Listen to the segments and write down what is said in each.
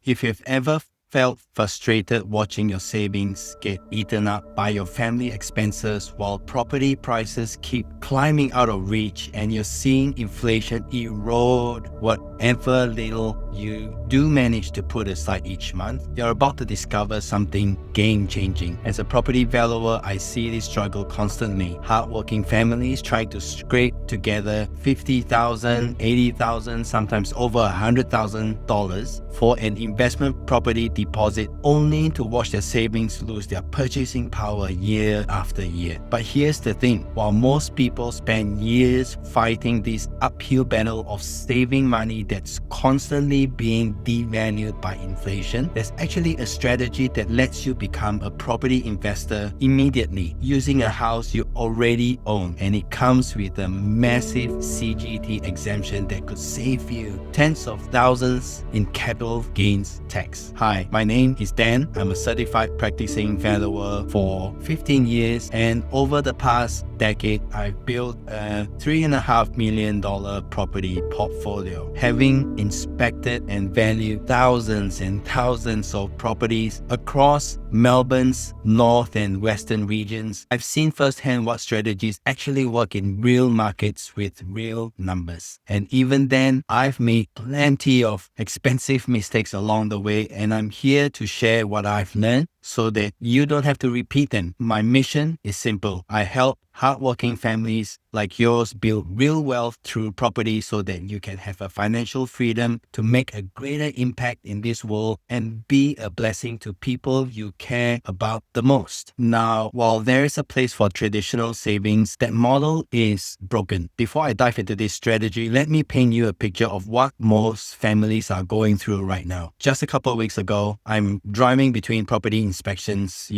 If you've ever felt frustrated watching your savings get eaten up by your family expenses while property prices keep climbing out of reach and you're seeing inflation erode whatever little you do manage to put aside each month, you're about to discover something game-changing. As a property valuer, I see this struggle constantly. Hardworking families trying to scrape together $50,000, $80,000, sometimes over $100,000 for an investment property deposit, only to watch their savings lose their purchasing power year after year. But here's the thing, while most people spend years fighting this uphill battle of saving money that's constantly being devalued by inflation, there's actually a strategy that lets you become a property investor immediately using a house you already own, and it comes with a massive CGT exemption that could save you tens of thousands in capital gains tax. Hi, my name is Dan. I'm a certified practicing valuer for 15 years, and over the past decade, I've built a $3.5 million property portfolio, having inspected and valued thousands and thousands of properties across Melbourne's north and western regions. I've seen firsthand what strategies actually work in real markets with real numbers. And even then, I've made plenty of expensive mistakes along the way, and I'm here to share what I've learned so that you don't have to repeat them. My mission is simple. I help hardworking families like yours build real wealth through property so that you can have a financial freedom to make a greater impact in this world and be a blessing to people you care about the most. Now, while there is a place for traditional savings, that model is broken. Before I dive into this strategy, let me paint you a picture of what most families are going through right now. Just a couple of weeks ago, I'm driving between property inspections,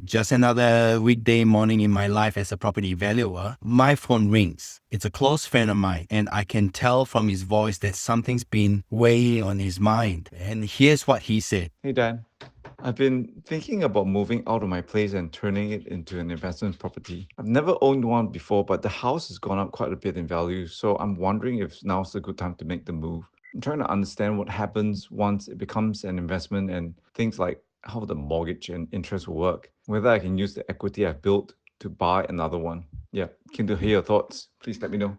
just another weekday morning in my life as a property valuer. My phone rings. It's a close friend of mine, and I can tell from his voice that something's been weighing on his mind. And here's what he said. Hey Dan, I've been thinking about moving out of my place and turning it into an investment property. I've never owned one before, but the house has gone up quite a bit in value, so I'm wondering if now's a good time to make the move. I'm trying to understand what happens once it becomes an investment and things like how the mortgage and interest will work, whether I can use the equity I've built to buy another one. Yeah, keen to hear your thoughts. Please let me know.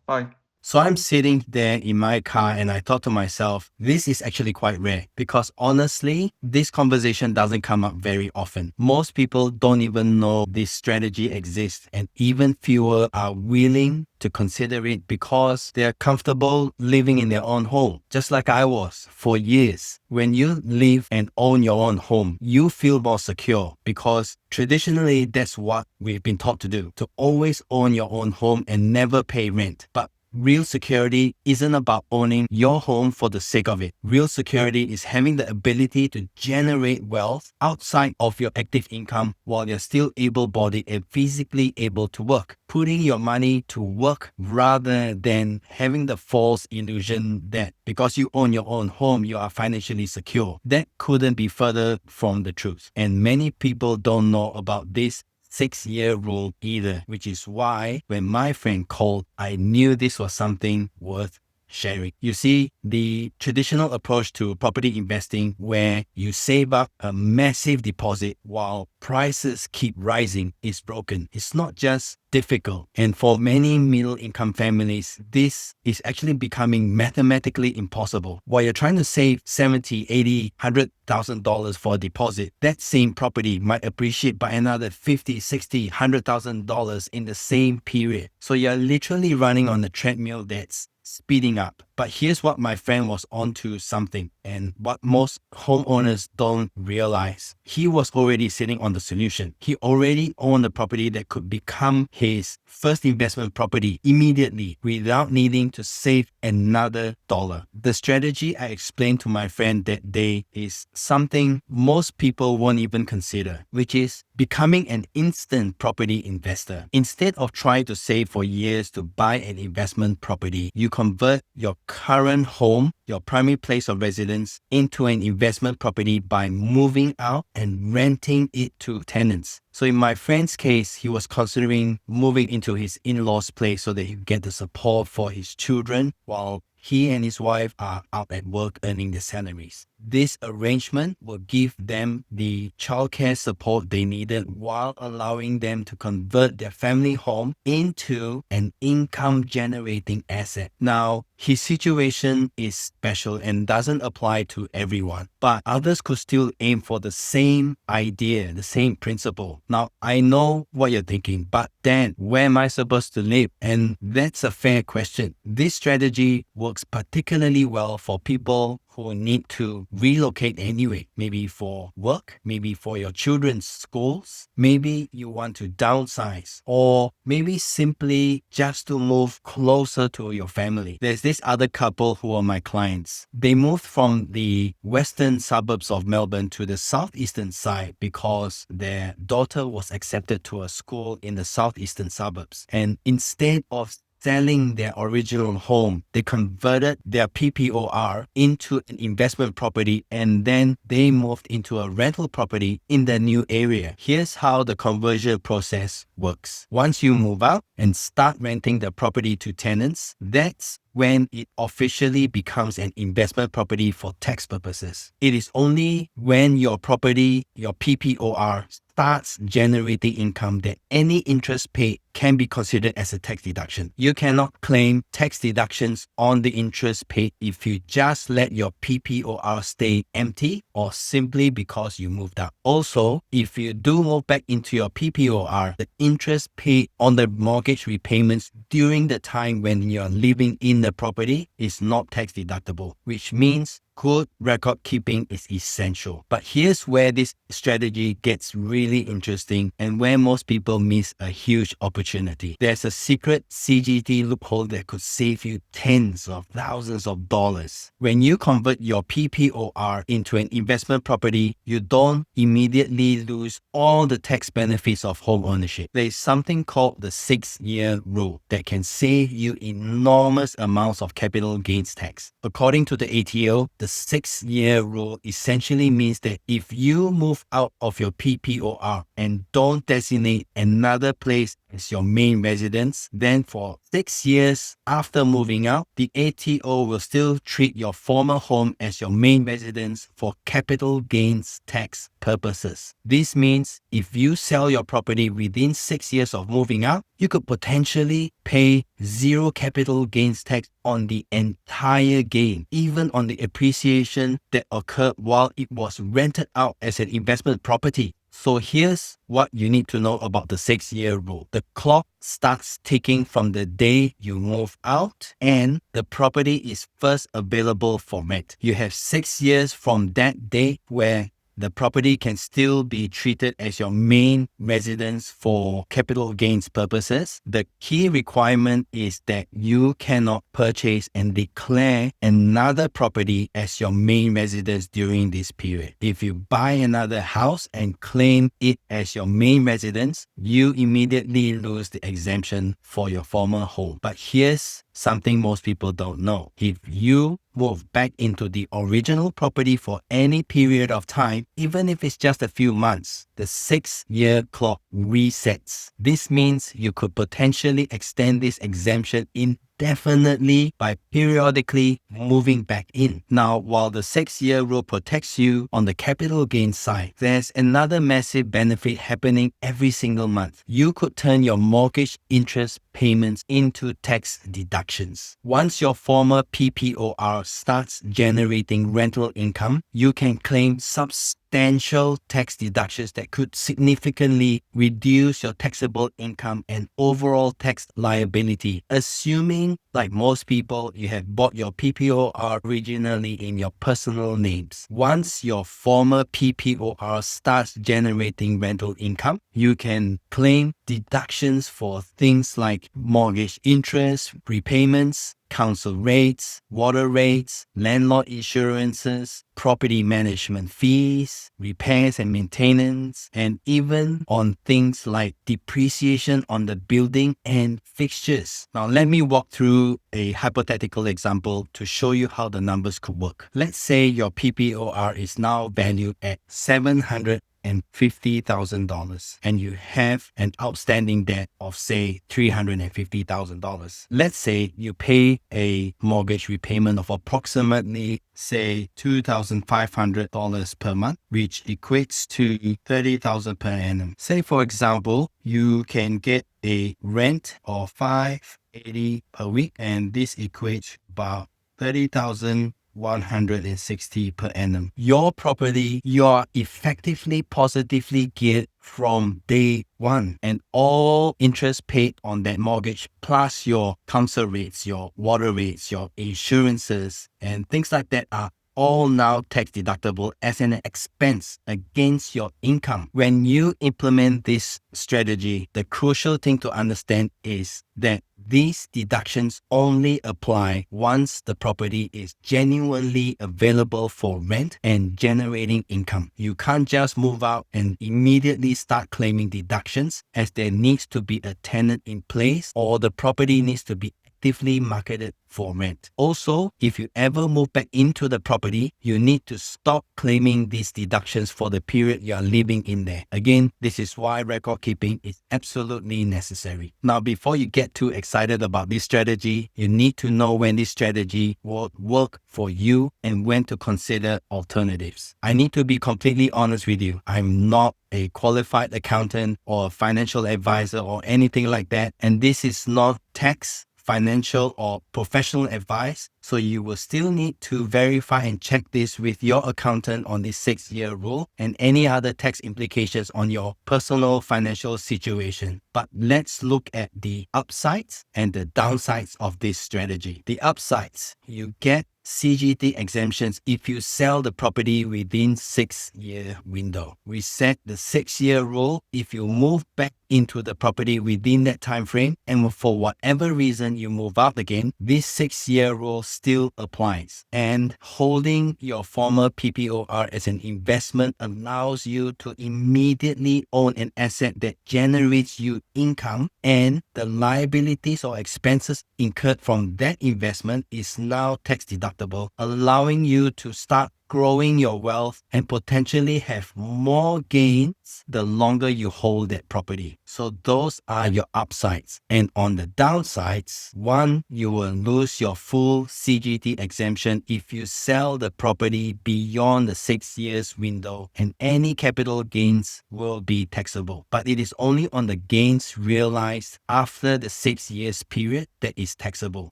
Bye. So I'm sitting there in my car and I thought to myself, this is actually quite rare because honestly, this conversation doesn't come up very often. Most people don't even know this strategy exists, and even fewer are willing to consider it because they're comfortable living in their own home, just like I was for years. When you live and own your own home, you feel more secure because traditionally that's what we've been taught to do, to always own your own home and never pay rent. But real security isn't about owning your home for the sake of it. Real security is having the ability to generate wealth outside of your active income while you're still able-bodied and physically able to work. Putting your money to work rather than having the false illusion that because you own your own home, you are financially secure. That couldn't be further from the truth. And many people don't know about this 6-year rule either, which is why when my friend called, I knew this was something worth sharing. You see, the traditional approach to property investing where you save up a massive deposit while prices keep rising is broken. It's not just difficult. And for many middle-income families, this is actually becoming mathematically impossible. While you're trying to save $70, $80, $100,000 for a deposit, that same property might appreciate by another $50, $60, $100,000 in the same period. So you're literally running on a treadmill that's speeding up. But here's what my friend was onto something, and what most homeowners don't realize. He was already sitting on the solution. He already owned a property that could become his first investment property immediately without needing to save another dollar. The strategy I explained to my friend that day is something most people won't even consider, which is becoming an instant property investor. Instead of trying to save for years to buy an investment property, you convert your current home, your primary place of residence, into an investment property by moving out and renting it to tenants. So in my friend's case, he was considering moving into his in-laws' place so that he could get the support for his children while he and his wife are out at work earning their salaries. This arrangement will give them the childcare support they needed while allowing them to convert their family home into an income generating asset. Now, his situation is special and doesn't apply to everyone, but others could still aim for the same idea, the same principle. Now, I know what you're thinking, but Dan, where am I supposed to live? And that's a fair question. This strategy works particularly well for people who need to relocate anyway, maybe for work, maybe for your children's schools, maybe you want to downsize, or maybe simply just to move closer to your family. There's this other couple who are my clients. They moved from the western suburbs of Melbourne to the southeastern side because their daughter was accepted to a school in the southeastern suburbs. And instead of selling their original home, they converted their PPOR into an investment property, and then they moved into a rental property in the new area. Here's how the conversion process works. Once you move out and start renting the property to tenants, that's when it officially becomes an investment property for tax purposes. It is only when your property, your PPOR, starts generating income that any interest paid can be considered as a tax deduction. You cannot claim tax deductions on the interest paid if you just let your PPOR stay empty or simply because you moved out. Also, if you do move back into your PPOR, the interest paid on the mortgage repayments during the time when you're living in the property is not tax deductible, which means good record keeping is essential. But here's where this strategy gets really interesting and where most people miss a huge opportunity. There's a secret CGT loophole that could save you tens of thousands of dollars. When you convert your PPOR into an investment property, you don't immediately lose all the tax benefits of home ownership. There's something called the 6-year rule that can save you enormous amounts of capital gains tax. According to the ATO, the 6-year rule essentially means that if you move out of your PPOR and don't designate another place as your main residence, then for 6 years after moving out, the ATO will still treat your former home as your main residence for capital gains tax purposes. This means if you sell your property within 6 years of moving out, you could potentially pay zero capital gains tax on the entire gain, even on the appreciation that occurred while it was rented out as an investment property. So here's what you need to know about the 6-year rule. The clock starts ticking from the day you move out and the property is first available for rent. You have 6 years from that day where the property can still be treated as your main residence for capital gains purposes. The key requirement is that you cannot purchase and declare another property as your main residence during this period. If you buy another house and claim it as your main residence, you immediately lose the exemption for your former home. But here's something most people don't know. If you move back into the original property for any period of time, even if it's just a few months, the 6-year clock resets. This means you could potentially extend this exemption indefinitely by periodically moving back in. Now, while the 6-year rule protects you on the capital gain side, there's another massive benefit happening every single month. You could turn your mortgage interest payments into tax deductions. Once your former PPOR starts generating rental income, you can claim substantial tax deductions that could significantly reduce your taxable income and overall tax liability. Assuming, like most people, you have bought your PPOR originally in your personal names. Once your former PPOR starts generating rental income, you can claim deductions for things like mortgage interest, repayments, council rates, water rates, landlord insurances, property management fees, repairs and maintenance, and even on things like depreciation on the building and fixtures. Now, let me walk through a hypothetical example to show you how the numbers could work. Let's say your PPOR is now valued at $750,000. $250,000 and you have an outstanding debt of say $350,000. Let's say you pay a mortgage repayment of approximately say $2,500 per month, which equates to $30,000 per annum. Say for example, you can get a rent of $580 per week, and this equates about $30,160 per annum. Your property, you are effectively positively geared from day one, and all interest paid on that mortgage plus your council rates, your water rates, your insurances, and things like that are all now tax deductible as an expense against your income. When you implement this strategy, the crucial thing to understand is that these deductions only apply once the property is genuinely available for rent and generating income. You can't just move out and immediately start claiming deductions, as there needs to be a tenant in place or the property needs to be actively marketed for rent. Also, if you ever move back into the property, you need to stop claiming these deductions for the period you are living in there. Again, this is why record keeping is absolutely necessary. Now, before you get too excited about this strategy, you need to know when this strategy will work for you and when to consider alternatives. I need to be completely honest with you. I'm not a qualified accountant or a financial advisor or anything like that, and this is not tax, financial, or professional advice. So you will still need to verify and check this with your accountant on this 6-year rule and any other tax implications on your personal financial situation. But let's look at the upsides and the downsides of this strategy. The upsides, you get CGT exemptions if you sell the property within 6-year window. We set the 6-year rule if you move back into the property within that time frame, and for whatever reason you move out again, this 6-year rule still applies. And holding your former PPOR as an investment allows you to immediately own an asset that generates you income, and the liabilities or expenses incurred from that investment is now tax deductible, allowing you to start growing your wealth and potentially have more gains the longer you hold that property. So those are your upsides. And on the downsides, one, you will lose your full CGT exemption if you sell the property beyond the 6 years window, and any capital gains will be taxable. But it is only on the gains realized after the 6 years period that is taxable.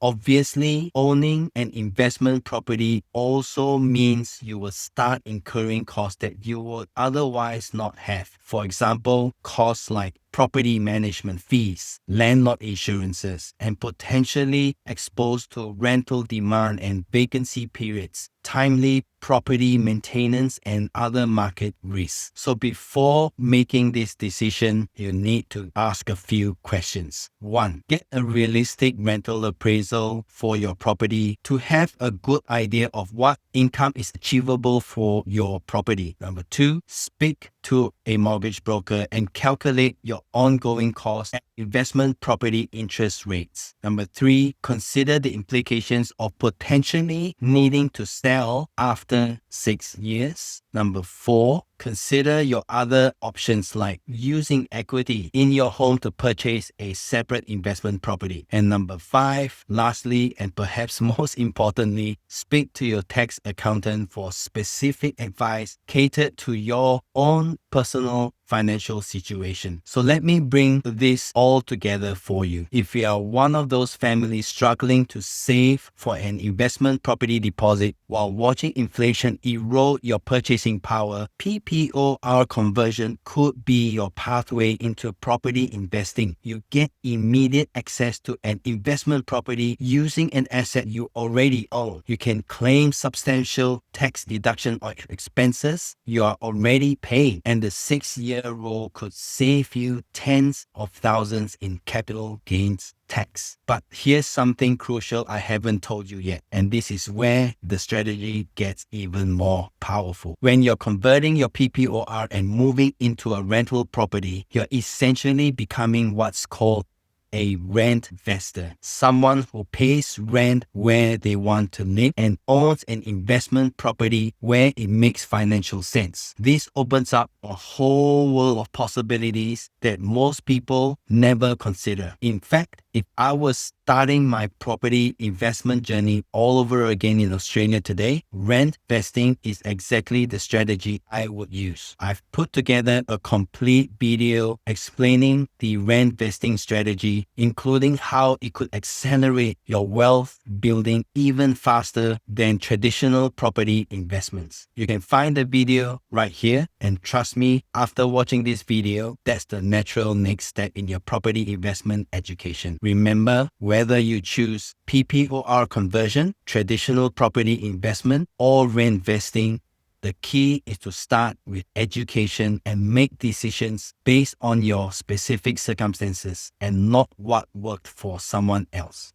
Obviously, owning an investment property also means you will start incurring costs that you would otherwise not have. For example, costs like property management fees, landlord insurances, and potentially exposed to rental demand and vacancy periods, timely property maintenance, and other market risks. So before making this decision, you need to ask a few questions. 1, get a realistic rental appraisal for your property to have a good idea of what income is achievable for your property. Number 2, speak to a mortgage broker and calculate your ongoing costs and investment property interest rates. Number 3, consider the implications of potentially needing to sell after 6 years. Number 4, consider your other options like using equity in your home to purchase a separate investment property. And number 5, lastly, and perhaps most importantly, speak to your tax accountant for specific advice catered to your own personal financial situation. So let me bring this all together for you. If you are one of those families struggling to save for an investment property deposit while watching inflation erode your purchasing power, PPOR conversion could be your pathway into property investing. You get immediate access to an investment property using an asset you already own. You can claim substantial tax deduction on expenses you are already paying, and the 6-year rule could save you tens of thousands in capital gains tax. But here's something crucial I haven't told you yet, and this is where the strategy gets even more powerful. When you're converting your PPOR and moving into a rental property, you're essentially becoming what's called a rent investor, someone who pays rent where they want to live and owns an investment property where it makes financial sense. This opens up a whole world of possibilities that most people never consider. In fact, if I was starting my property investment journey all over again in Australia today, rent investing is exactly the strategy I would use. I've put together a complete video explaining the rent investing strategy, including how it could accelerate your wealth building even faster than traditional property investments. You can find the video right here, and trust me, after watching this video, that's the natural next step in your property investment education. Remember, whether you choose PPOR conversion, traditional property investment, or rent investing, the key is to start with education and make decisions based on your specific circumstances and not what worked for someone else.